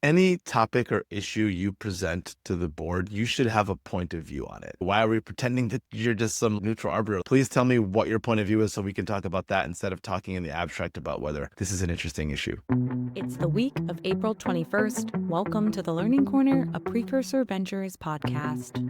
Any topic or issue you present to the board, you should have a point of view on it. Why are we pretending that you're just some neutral arbiter? Please tell me what your point of view is so we can talk about that instead of talking in the abstract about whether this is an interesting issue. It's the week of April 21st. Welcome to the Learning Corner, a Precursor Ventures podcast.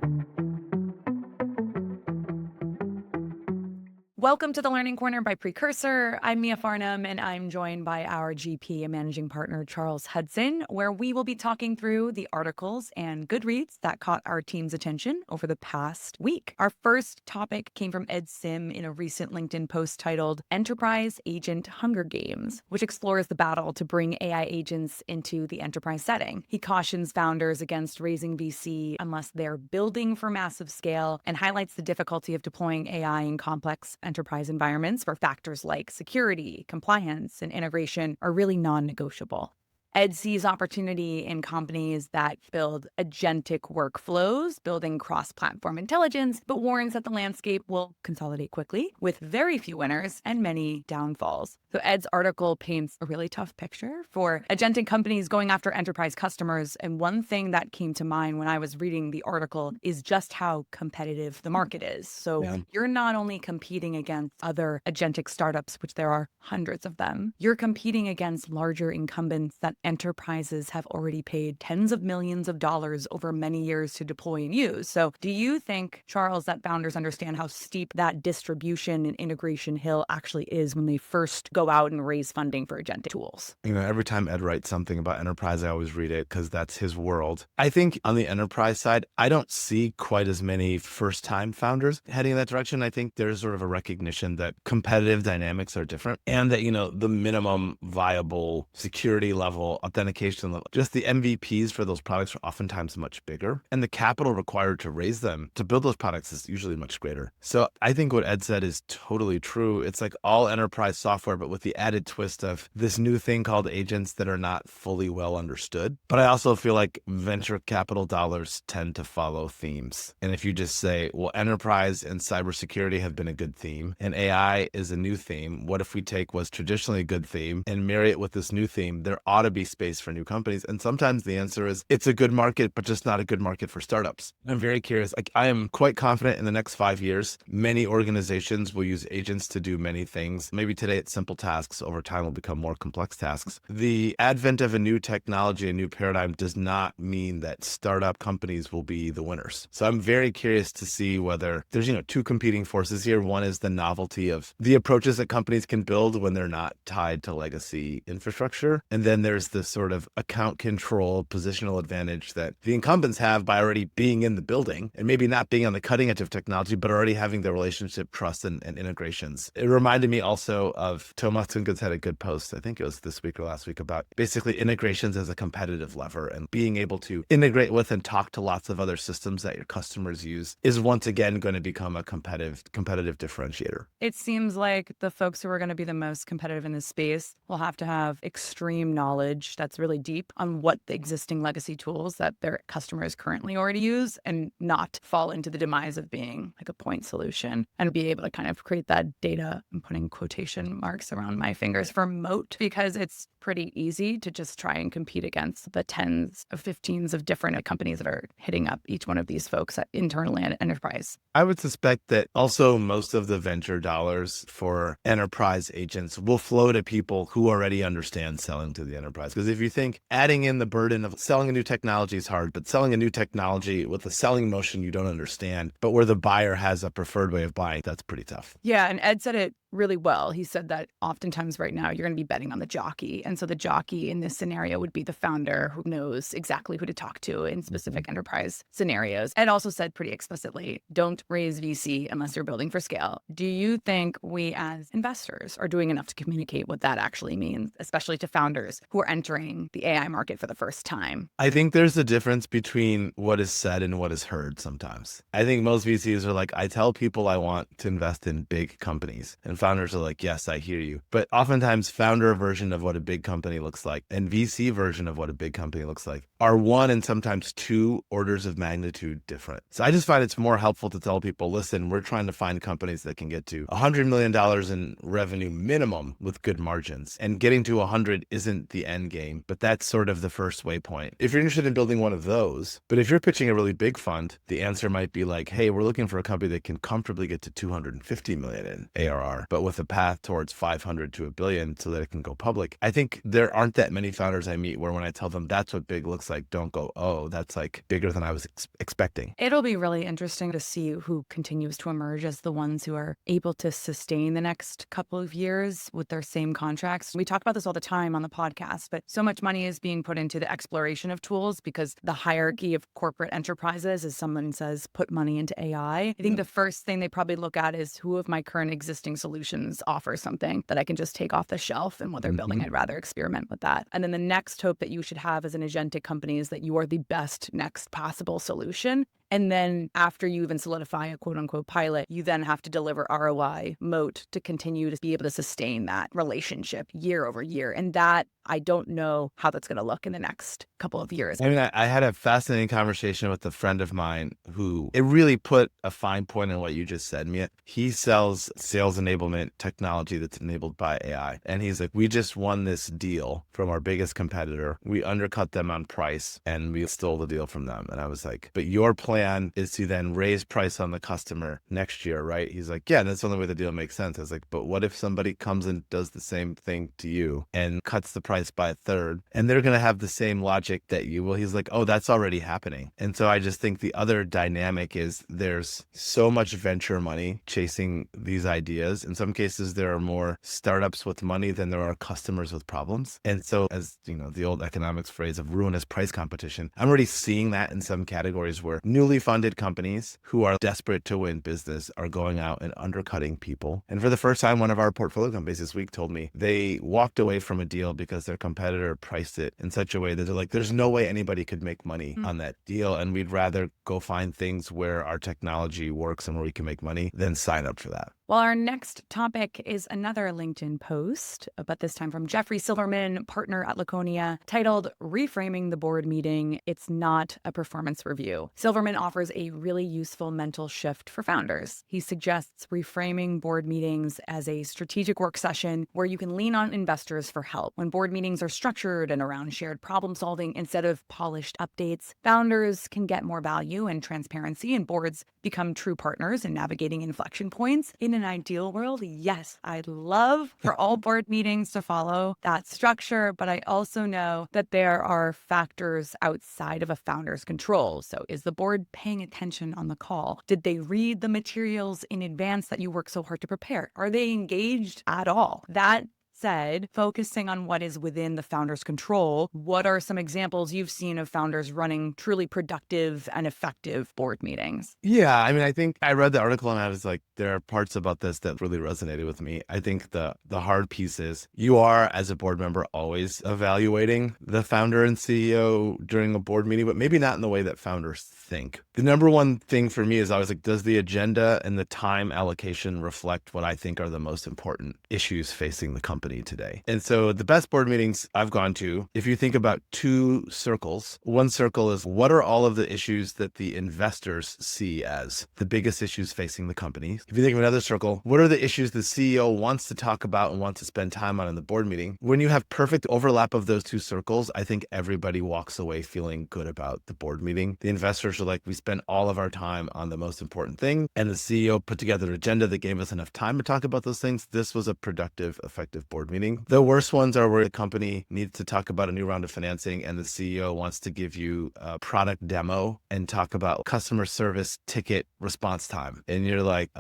Welcome to the Learning Corner by Precursor. I'm Mia Farnham, and I'm joined by our GP and managing partner, Charles Hudson, where we will be talking through the articles and good reads that caught our team's attention over the past week. Our first topic came from Ed Sim in a recent LinkedIn post titled Enterprise Agent Hunger Games, which explores the battle to bring AI agents into the enterprise setting. He cautions founders against raising VC unless they're building for massive scale and highlights the difficulty of deploying AI in complex enterprise environments where factors like security, compliance, and integration are really non-negotiable. Ed sees opportunity in companies that build agentic workflows, building cross-platform intelligence, but warns that the landscape will consolidate quickly with very few winners and many downfalls. So Ed's article paints a really tough picture for agentic companies going after enterprise customers. And one thing that came to mind when I was reading the article is just how competitive the market is. So You're not only competing against other agentic startups, which there are hundreds of them, you're competing against larger incumbents that enterprises have already paid tens of millions of dollars over many years to deploy and use. So do you think, Charles, that founders understand how steep that distribution and integration hill actually is when they first go out and raise funding for agentic tools? Every time Ed writes something about enterprise, I always read it because that's his world. I think on the enterprise side, I don't see quite as many first-time founders heading in that direction. I think there's sort of a recognition that competitive dynamics are different and that, the minimum viable security level, authentication level, just the MVPs for those products are oftentimes much bigger. And the capital required to raise them, to build those products is usually much greater. So I think what Ed said is totally true. It's like all enterprise software, but with the added twist of this new thing called agents that are not fully well understood. But I also feel like venture capital dollars tend to follow themes. And if you just say, well, enterprise and cybersecurity have been a good theme and AI is a new theme, what if we take what's traditionally a good theme and marry it with this new theme? There ought to be space for new companies. And sometimes the answer is it's a good market, but just not a good market for startups. I'm very curious. I am quite confident in the next 5 years, many organizations will use agents to do many things. Maybe today it's simple tasks. Over time will become more complex tasks. The advent of a new technology, a new paradigm does not mean that startup companies will be the winners. So I'm very curious to see whether there's, two competing forces here. One is the novelty of the approaches that companies can build when they're not tied to legacy infrastructure. And then there's this sort of account control, positional advantage that the incumbents have by already being in the building and maybe not being on the cutting edge of technology, but already having the relationship, trust, and integrations. It reminded me also of Thomas Tungus had a good post, I think it was this week or last week, about basically integrations as a competitive lever and being able to integrate with and talk to lots of other systems that your customers use is once again going to become a competitive differentiator. It seems like the folks who are going to be the most competitive in this space will have to have extreme knowledge that's really deep on what the existing legacy tools that their customers currently already use and not fall into the demise of being like a point solution and be able to kind of create that data. I'm putting quotation marks around my fingers for moat because it's pretty easy to just try and compete against the tens of 15s of different companies that are hitting up each one of these folks at internally at enterprise. I would suspect that also most of the venture dollars for enterprise agents will flow to people who already understand selling to the enterprise. Because if you think adding in the burden of selling a new technology is hard, but selling a new technology with a selling motion you don't understand, but where the buyer has a preferred way of buying, that's pretty tough. Yeah, and Ed said it really well. He said that oftentimes right now you're going to be betting on the jockey. And so the jockey in this scenario would be the founder who knows exactly who to talk to in specific enterprise scenarios. Ed also said pretty explicitly, don't raise VC unless you're building for scale. Do you think we as investors are doing enough to communicate what that actually means, especially to founders who are entering the AI market for the first time? I think there's a difference between what is said and what is heard sometimes. I think most VCs are like, I tell people I want to invest in big companies. And founders are like, yes, I hear you. But oftentimes founder version of what a big company looks like and VC version of what a big company looks like are one and sometimes two orders of magnitude different. So I just find it's more helpful to tell people, listen, we're trying to find companies that can get to $100 million in revenue minimum with good margins. And getting to 100 isn't the end game, but that's sort of the first waypoint. If you're interested in building one of those, but if you're pitching a really big fund, the answer might be like, hey, we're looking for a company that can comfortably get to 250 million in ARR, but with a path towards 500 to a billion so that it can go public. I think there aren't that many founders I meet where when I tell them that's what big looks like, don't go, oh, that's like bigger than I was expecting. It'll be really interesting to see who continues to emerge as the ones who are able to sustain the next couple of years with their same contracts. We talk about this all the time on the podcast, but so much money is being put into the exploration of tools because the hierarchy of corporate enterprises, as someone says, put money into AI. I think the first thing they probably look at is who of my current existing solutions offer something that I can just take off the shelf, and what they're building, I'd rather experiment with that. And then the next hope that you should have as an agentic company is that you are the best next possible solution. And then after you even solidify a quote unquote pilot, you then have to deliver ROI moat to continue to be able to sustain that relationship year over year. And that, I don't know how that's going to look in the next couple of years. I mean, I had a fascinating conversation with a friend of mine who it really put a fine point on what you just said, Mia. He sells sales enablement technology that's enabled by AI. And he's like, we just won this deal from our biggest competitor. We undercut them on price and we stole the deal from them. And I was like, but your plan is to then raise price on the customer next year, right? He's like, yeah, that's the only way the deal makes sense. I was like, but what if somebody comes and does the same thing to you and cuts the price by a third, and they're going to have the same logic that you will? He's like, oh, that's already happening. And so I just think the other dynamic is there's so much venture money chasing these ideas. In some cases, there are more startups with money than there are customers with problems. And so, as you know, the old economics phrase of ruinous price competition, I'm already seeing that in some categories where newly funded companies who are desperate to win business are going out and undercutting people. And for the first time, one of our portfolio companies this week told me they walked away from a deal because their competitor priced it in such a way that they're like, there's no way anybody could make money on that deal. And we'd rather go find things where our technology works and where we can make money than sign up for that. Well, our next topic is another LinkedIn post, but this time from Jeffrey Silverman, partner at Laconia, titled Reframing the Board Meeting. It's not a performance review. Silverman offers a really useful mental shift for founders. He suggests reframing board meetings as a strategic work session where you can lean on investors for help. When board meetings are structured and around shared problem solving instead of polished updates, founders can get more value and transparency, and boards become true partners in navigating inflection points. In an ideal world, yes, I'd love for all board meetings to follow that structure, but I also know that there are factors outside of a founder's control. So is the board paying attention on the call? Did they read the materials in advance that you work so hard to prepare? Are they engaged at all? That said, focusing on what is within the founder's control, what are some examples you've seen of founders running truly productive and effective board meetings? Yeah, I mean, I think I read the article and I was like, there are parts about this that really resonated with me. I think the hard piece is you are, as a board member, always evaluating the founder and CEO during a board meeting, but maybe not in the way that founders think. The number one thing for me is I was like, does the agenda and the time allocation reflect what I think are the most important issues facing the company today? And so the best board meetings I've gone to, if you think about two circles, one circle is what are all of the issues that the investors see as the biggest issues facing the company? If you think of another circle, what are the issues the CEO wants to talk about and wants to spend time on in the board meeting? When you have perfect overlap of those two circles, I think everybody walks away feeling good about the board meeting. The investors are like, we spent all of our time on the most important thing, and the CEO put together an agenda that gave us enough time to talk about those things. This was a productive, effective board meeting. The worst ones are where the company needs to talk about a new round of financing and the CEO wants to give you a product demo and talk about customer service ticket response time. And you're like,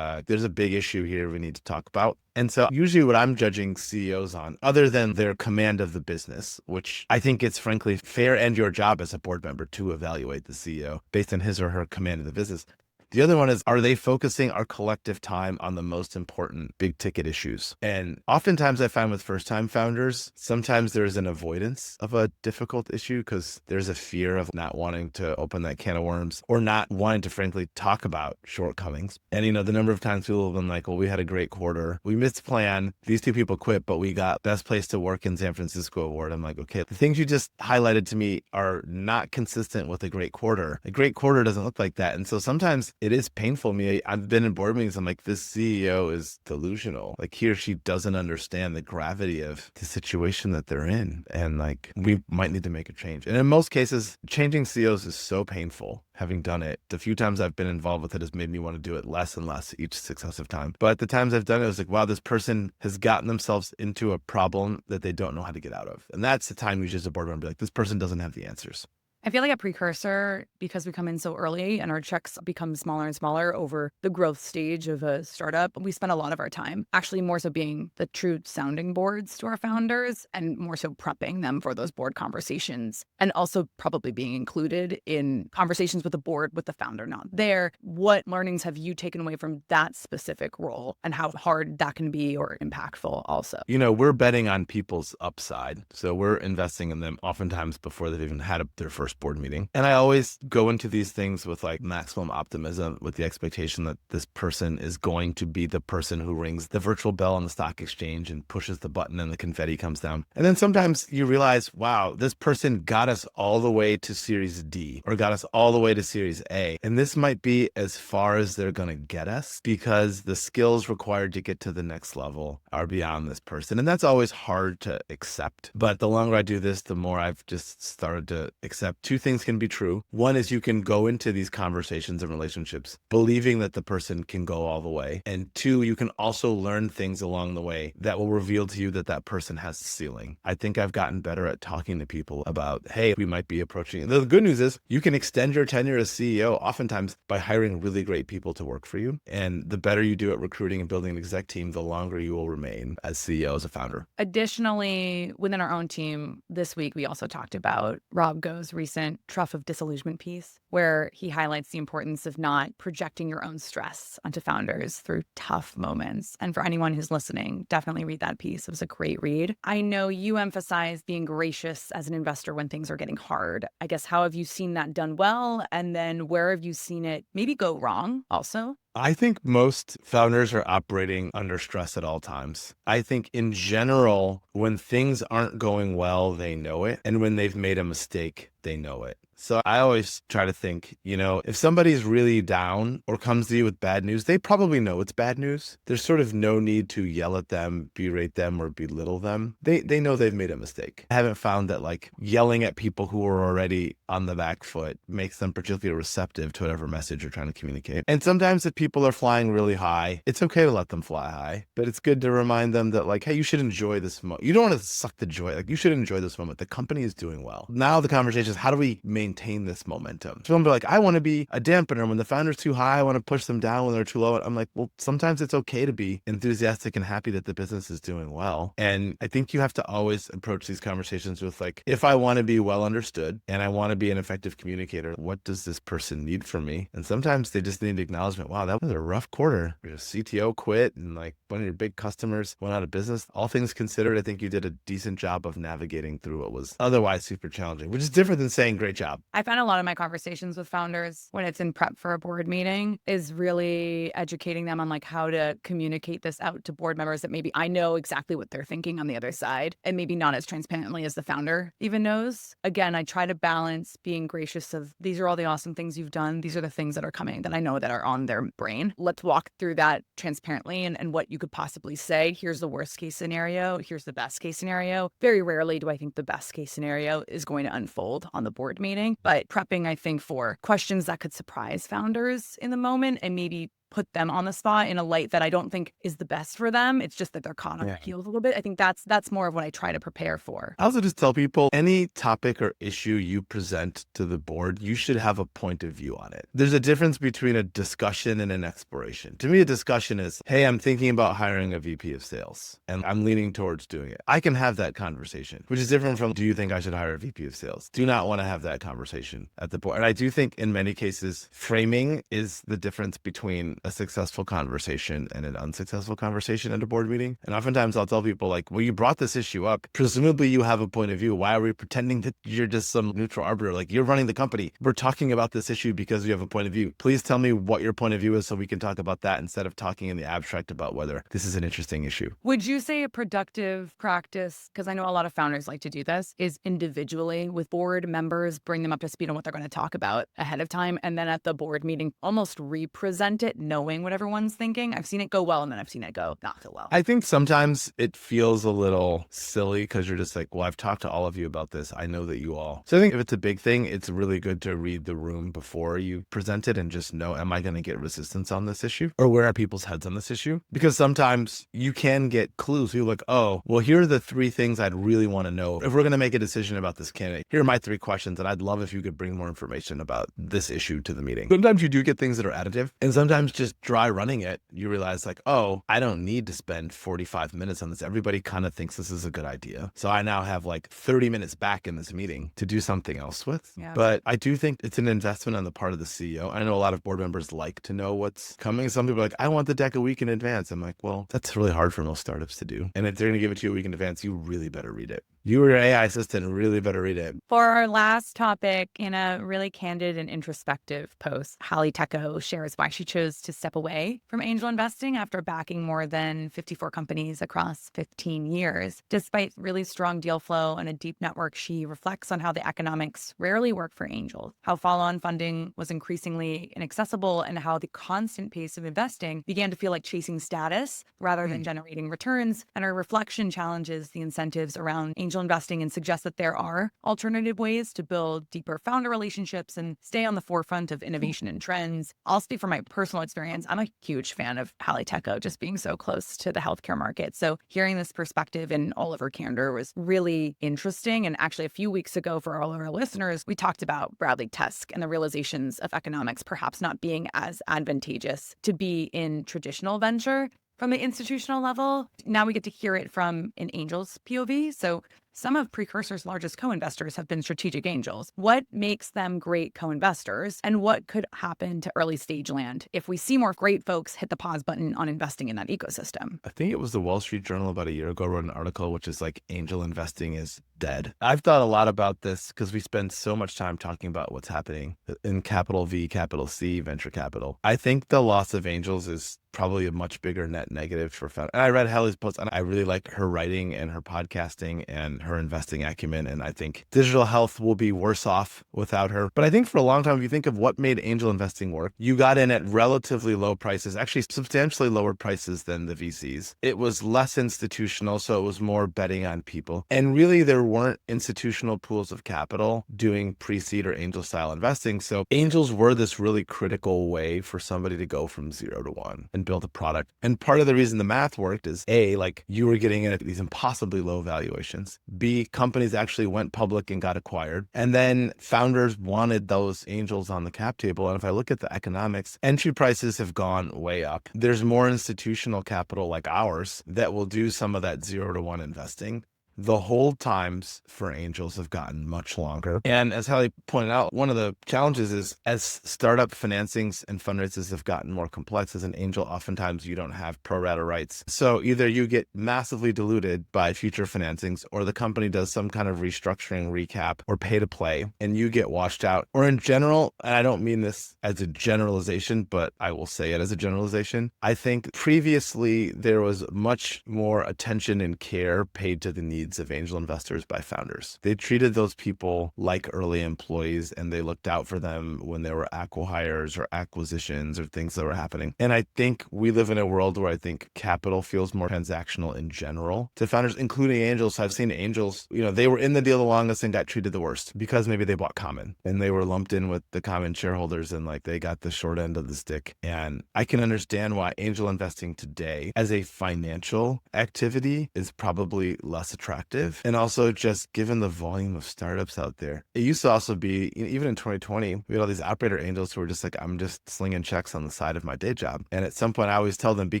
there's a big issue here we need to talk about. And so usually what I'm judging CEOs on, other than their command of the business, which I think it's frankly fair and your job as a board member to evaluate the CEO based on his or her command of the business, The other one is, are they focusing our collective time on the most important big ticket issues? And oftentimes I find with first time founders, sometimes there's an avoidance of a difficult issue because there's a fear of not wanting to open that can of worms or not wanting to frankly talk about shortcomings. And, the number of times people have been like, well, we had a great quarter. We missed plan. These two people quit, but we got best place to work in San Francisco award. I'm like, okay, the things you just highlighted to me are not consistent with a great quarter. A great quarter doesn't look like that. And so sometimes it is painful to me. I've been in board meetings. I'm like, this CEO is delusional. Like he or she doesn't understand the gravity of the situation that they're in. And like, we might need to make a change. And in most cases, changing CEOs is so painful. Having done it, the few times I've been involved with it has made me want to do it less and less each successive time. But the times I've done it, I was like, wow, this person has gotten themselves into a problem that they don't know how to get out of. And that's the time you just as a board member be like, this person doesn't have the answers. I feel like a precursor, because we come in so early and our checks become smaller and smaller over the growth stage of a startup, we spend a lot of our time actually more so being the true sounding boards to our founders and more so prepping them for those board conversations, and also probably being included in conversations with the board with the founder not there. What learnings have you taken away from that specific role and how hard that can be or impactful also? We're betting on people's upside. So we're investing in them oftentimes before they've even had their first board meeting. And I always go into these things with like maximum optimism, with the expectation that this person is going to be the person who rings the virtual bell on the stock exchange and pushes the button and the confetti comes down. And then sometimes you realize, wow, this person got us all the way to Series D or got us all the way to Series A. And this might be as far as they're going to get us because the skills required to get to the next level are beyond this person. And that's always hard to accept. But the longer I do this, the more I've just started to accept two things can be true. One is you can go into these conversations and relationships believing that the person can go all the way. And two, you can also learn things along the way that will reveal to you that that person has a ceiling. I think I've gotten better at talking to people about, hey, we might be approaching. The good news is you can extend your tenure as CEO oftentimes by hiring really great people to work for you. And the better you do at recruiting and building an exec team, the longer you will remain as CEO, as a founder. Additionally, within our own team this week, we also talked about Rob Go's recent Trough of Disillusionment piece, where he highlights the importance of not projecting your own stress onto founders through tough moments. And for anyone who's listening, definitely read that piece. It was a great read. I know you emphasize being gracious as an investor when things are getting hard. I guess, how have you seen that done well? And then where have you seen it maybe go wrong also? I think most founders are operating under stress at all times. I think in general, when things aren't going well, they know it. And when they've made a mistake, they know it. So I always try to think, if somebody's really down or comes to you with bad news, they probably know it's bad news. There's sort of no need to yell at them, berate them, or belittle them. They know they've made a mistake. I haven't found that like yelling at people who are already on the back foot makes them particularly receptive to whatever message you're trying to communicate. And sometimes if people are flying really high, it's okay to let them fly high, but it's good to remind them that like, hey, you should enjoy this moment. You don't want to suck the joy. Like you should enjoy this moment. The company is doing well. Now the conversation is, how do we maintain this momentum? So I'm like, I want to be a dampener. When the founder's too high, I want to push them down. When they're too low, I'm like, well, sometimes it's okay to be enthusiastic and happy that the business is doing well. And I think you have to always approach these conversations with like, if I want to be well understood and I want to be an effective communicator, what does this person need from me? And sometimes they just need acknowledgement. Wow, that was a rough quarter. Your CTO quit and like one of your big customers went out of business. All things considered, I think you did a decent job of navigating through what was otherwise super challenging, which is different than saying great job. I find a lot of my conversations with founders when it's in prep for a board meeting is really educating them on like how to communicate this out to board members that maybe I know exactly what they're thinking on the other side and maybe not as transparently as the founder even knows. Again, I try to balance being gracious of these are all the awesome things you've done. These are the things that are coming that I know that are on their brain. Let's walk through that transparently and what you could possibly say. Here's the worst case scenario. Here's the best case scenario. Very rarely do I think the best case scenario is going to unfold on the board meeting, but prepping, I think, for questions that could surprise founders in the moment and maybe put them on the spot in a light that I don't think is the best for them. It's just that they're caught on their heels a little bit. I think that's more of what I try to prepare for. I also just tell people any topic or issue you present to the board, you should have a point of view on it. There's a difference between a discussion and an exploration. To me, a discussion is, hey, I'm thinking about hiring a VP of sales and I'm leaning towards doing it. I can have that conversation, which is different from, do you think I should hire a VP of sales? Do not want to have that conversation at the board. And I do think in many cases, framing is the difference between a successful conversation and an unsuccessful conversation at a board meeting. And oftentimes I'll tell people like, well, you brought this issue up. Presumably you have a point of view. Why are we pretending that you're just some neutral arbiter? Like, you're running the company. We're talking about this issue because you have a point of view. Please tell me what your point of view is so we can talk about that instead of talking in the abstract about whether this is an interesting issue. Would you say a productive practice, because I know a lot of founders like to do this, is individually with board members, bring them up to speed on what they're going to talk about ahead of time, and then at the board meeting, almost represent it, knowing what everyone's thinking? I've seen it go well, and then I've seen it go not so well. I think sometimes it feels a little silly because you're just like, well, I've talked to all of you about this. I know that you all. So I think if it's a big thing, it's really good to read the room before you present it and just know, am I going to get resistance on this issue? Or where are people's heads on this issue? Because sometimes you can get clues. You're like, oh, well, here are the 3 things I'd really want to know. If we're going to make a decision about this candidate, here are my 3 questions. And I'd love if you could bring more information about this issue to the meeting. Sometimes you do get things that are additive, and sometimes just dry running it, you realize like, oh, I don't need to spend 45 minutes on this. Everybody kind of thinks this is a good idea. So I now have like 30 minutes back in this meeting to do something else with. Yeah. But I do think it's an investment on the part of the CEO. I know a lot of board members like to know what's coming. Some people are like, I want the deck a week in advance. I'm like, well, that's really hard for most startups to do. And if they're going to give it to you a week in advance, you really better read it. You or your AI assistant really better read it. For our last topic, in a really candid and introspective post, Halle Tecco shares why she chose to step away from angel investing after backing more than 54 companies across 15 years. Despite really strong deal flow and a deep network, she reflects on how the economics rarely work for angels, how follow-on funding was increasingly inaccessible, and how the constant pace of investing began to feel like chasing status rather than generating returns. And her reflection challenges the incentives around angel investing and suggests that there are alternative ways to build deeper founder relationships and stay on the forefront of innovation and trends. I'll speak from my personal experience. I'm a huge fan of Halle Tecco, just being so close to the healthcare market. So hearing this perspective in all of her candor was really interesting. And actually, a few weeks ago, for all of our listeners, we talked about Bradley Tusk and the realizations of economics perhaps not being as advantageous to be in traditional venture. From the institutional level, now we get to hear it from an angel's POV. So some of Precursor's largest co-investors have been strategic angels. What makes them great co-investors, and what could happen to early stage land if we see more great folks hit the pause button on investing in that ecosystem? I think it was the Wall Street Journal about a year ago wrote an article which is like, angel investing is dead. I've thought a lot about this because we spend so much time talking about what's happening in capital V, capital C, venture capital. I think the loss of angels is probably a much bigger net negative for founders. And I read Halle's post, and I really like her writing and her podcasting and her investing acumen. And I think digital health will be worse off without her. But I think for a long time, if you think of what made angel investing work, you got in at relatively low prices, actually substantially lower prices than the VCs. It was less institutional, so it was more betting on people. And really, there weren't institutional pools of capital doing pre-seed or angel style investing. So angels were this really critical way for somebody to go from 0 to 1 and build a product. And part of the reason the math worked is A, like you were getting in at these impossibly low valuations. B, companies actually went public and got acquired. And then founders wanted those angels on the cap table. And if I look at the economics, entry prices have gone way up. There's more institutional capital like ours that will do some of that 0 to 1 investing. The hold times for angels have gotten much longer. And as Halle pointed out, one of the challenges is as startup financings and fundraisers have gotten more complex as an angel, oftentimes you don't have pro rata rights. So either you get massively diluted by future financings, or the company does some kind of restructuring, recap, or pay to play, and you get washed out. Or in general, and I don't mean this as a generalization, but I will say it as a generalization, I think previously there was much more attention and care paid to the needs needs of angel investors by founders. They treated those people like early employees, and they looked out for them when there were acqui-hires or acquisitions or things that were happening. And I think we live in a world where I think capital feels more transactional in general to founders, including angels. I've seen angels, they were in the deal the longest and got treated the worst because maybe they bought common and they were lumped in with the common shareholders and like they got the short end of the stick. And I can understand why angel investing today as a financial activity is probably less attractive. And also just given the volume of startups out there, it used to also be, even in 2020, we had all these operator angels who were just like, I'm just slinging checks on the side of my day job. And at some point I always tell them, be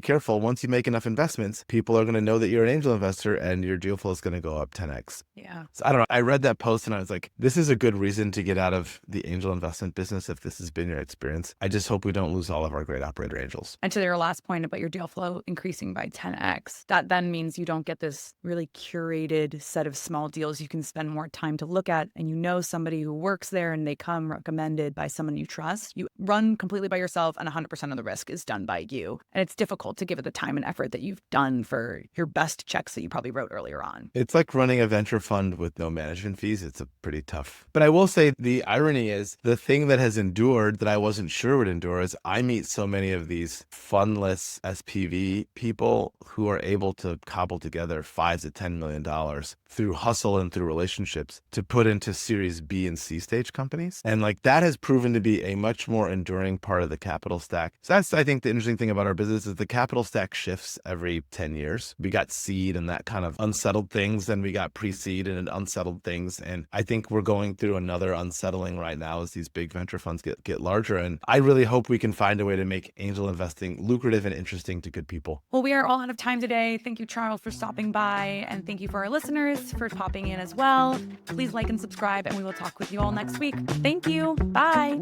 careful. Once you make enough investments, people are going to know that you're an angel investor and your deal flow is going to go up 10x. Yeah. So I don't know. I read that post and I was like, this is a good reason to get out of the angel investment business if this has been your experience. I just hope we don't lose all of our great operator angels. And to your last point about your deal flow increasing by 10x, that then means you don't get this really curated set of small deals you can spend more time to look at, and somebody who works there and they come recommended by someone you trust. You run completely by yourself and 100% of the risk is done by you. And it's difficult to give it the time and effort that you've done for your best checks that you probably wrote earlier on. It's like running a venture fund with no management fees. It's a pretty tough. But I will say the irony is the thing that has endured that I wasn't sure would endure is I meet so many of these funless SPV people who are able to cobble together $5 to $10 million through hustle and through relationships to put into Series B and C stage companies. And like that has proven to be a much more enduring part of the capital stack. So that's, I think, the interesting thing about our business is the capital stack shifts every 10 years. We got seed and that kind of unsettled things, then we got pre-seed and unsettled things. And I think we're going through another unsettling right now as these big venture funds get larger. And I really hope we can find a way to make angel investing lucrative and interesting to good people. Well, we are all out of time today. Thank you, Charles, for stopping by. And thank you for our listeners for popping in as well. Please like and subscribe, and we will talk with you all next week. Thank you. Bye.